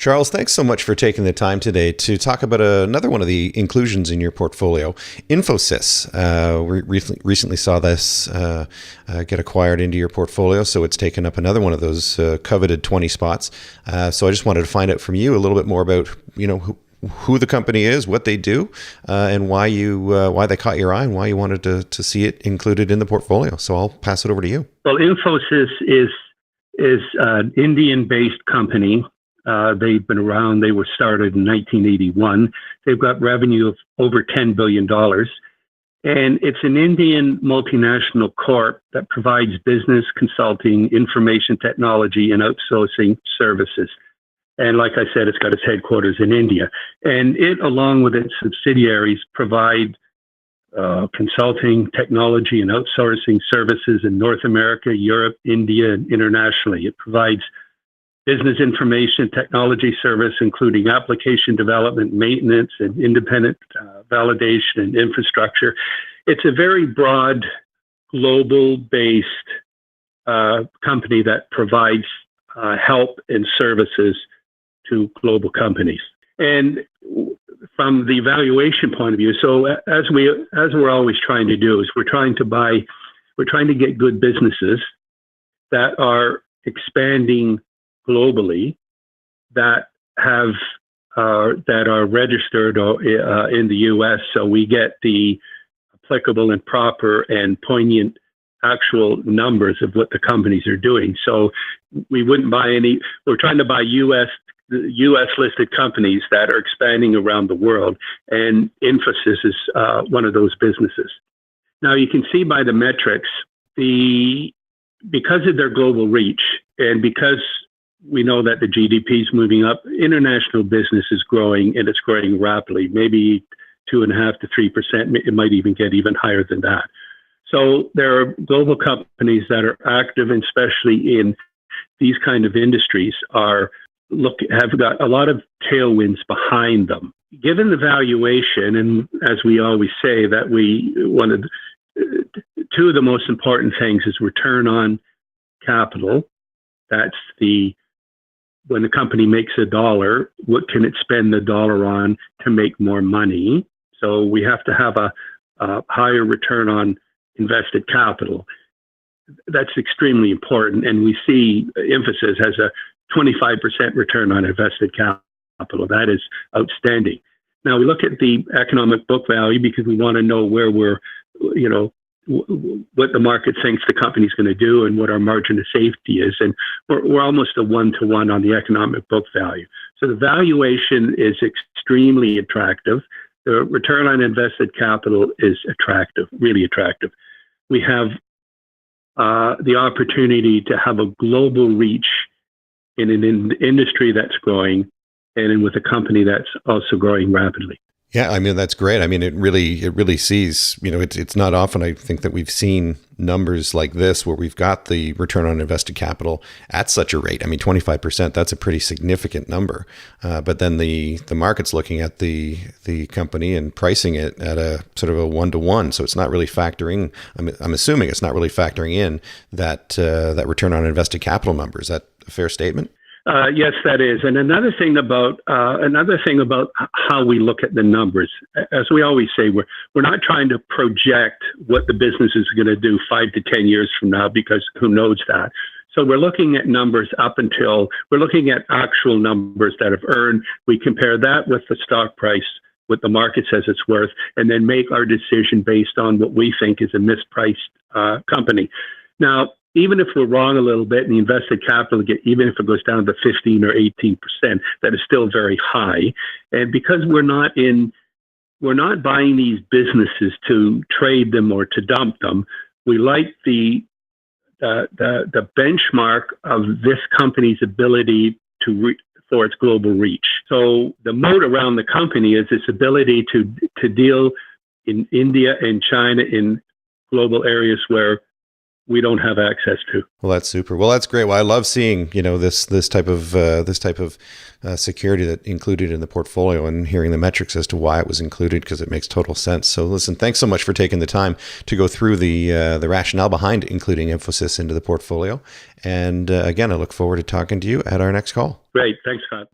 Charles, thanks so much for taking the time today to talk about another one of the inclusions in your portfolio, Infosys. We recently saw this get acquired into your portfolio, so it's taken up another one of those coveted 20 spots. So I just wanted to find out from you a little bit more about, who the company is, what they do, and why they caught your eye and why you wanted to see it included in the portfolio. So I'll pass it over to you. Well, Infosys is an Indian-based company. They've been around. They were started in 1981. They've got revenue of over $10 billion. And it's an Indian multinational corp that provides business consulting, information technology, and outsourcing services. And like I said, it's got its headquarters in India. And it, along with its subsidiaries, provide consulting, technology, and outsourcing services in North America, Europe, India, and internationally. It provides business information technology service, including application development, maintenance, and independent validation and infrastructure. It's a very broad, global-based company that provides help and services to global companies. And from the valuation point of view, so as we're always trying to do, is we're trying to get good businesses that are expanding globally, that are registered in the U.S. So we get the applicable and proper and poignant actual numbers of what the companies are doing. So we wouldn't buy any. We're trying to buy U.S. listed companies that are expanding around the world, and Infosys is one of those businesses. Now you can see by the metrics, because of their global reach, and because we know that the GDP is moving up, international business is growing, and it's growing rapidly, maybe 2.5% to 3%. It might even get even higher than that. So there are global companies that are active, and especially in these kind of industries, have got a lot of tailwinds behind them. Given the valuation, and as we always say, that two of the most important things is return on capital. That's when the company makes $1, what can it spend the dollar on to make more money? So we have to have a higher return on invested capital. That's extremely important. And we see Infosys has a 25% return on invested capital. That is outstanding. Now we look at the economic book value because we want to know where what the market thinks the company's going to do and what our margin of safety is. And we're almost a 1-to-1 on the economic book value. So the valuation is extremely attractive. The return on invested capital is attractive, really attractive. We have the opportunity to have a global reach in an industry that's growing and with a company that's also growing rapidly. Yeah, I mean, that's great. I mean, it really sees, it's not often, I think, that we've seen numbers like this where we've got the return on invested capital at such a rate. I mean, 25%, that's a pretty significant number. But then the market's looking at the company and pricing it at a sort of a 1-to-1. So it's not really factoring, I'm assuming it's not really factoring in that return on invested capital number. Is that a fair statement? Yes, that is. And another thing about how we look at the numbers, as we always say, we're not trying to project what the business is going to do 5 to 10 years from now, because who knows that. So we're looking at numbers we're looking at actual numbers that have earned. We compare that with the stock price, what the market says it's worth, and then make our decision based on what we think is a mispriced company. Now, even if we're wrong a little bit and the invested capital, even if it goes down to 15 or 18%, that is still very high. And because we're not buying these businesses to trade them or to dump them, we like the benchmark of this company's ability for its global reach. So the moat around the company is its ability to deal in India and China, in global areas where we don't have access to. Well, that's super. Well, that's great. Well, I love seeing this type of security that included in the portfolio, and hearing the metrics as to why it was included, because it makes total sense. So, listen, thanks so much for taking the time to go through the rationale behind including Infosys into the portfolio. And again, I look forward to talking to you at our next call. Great. Thanks, Scott.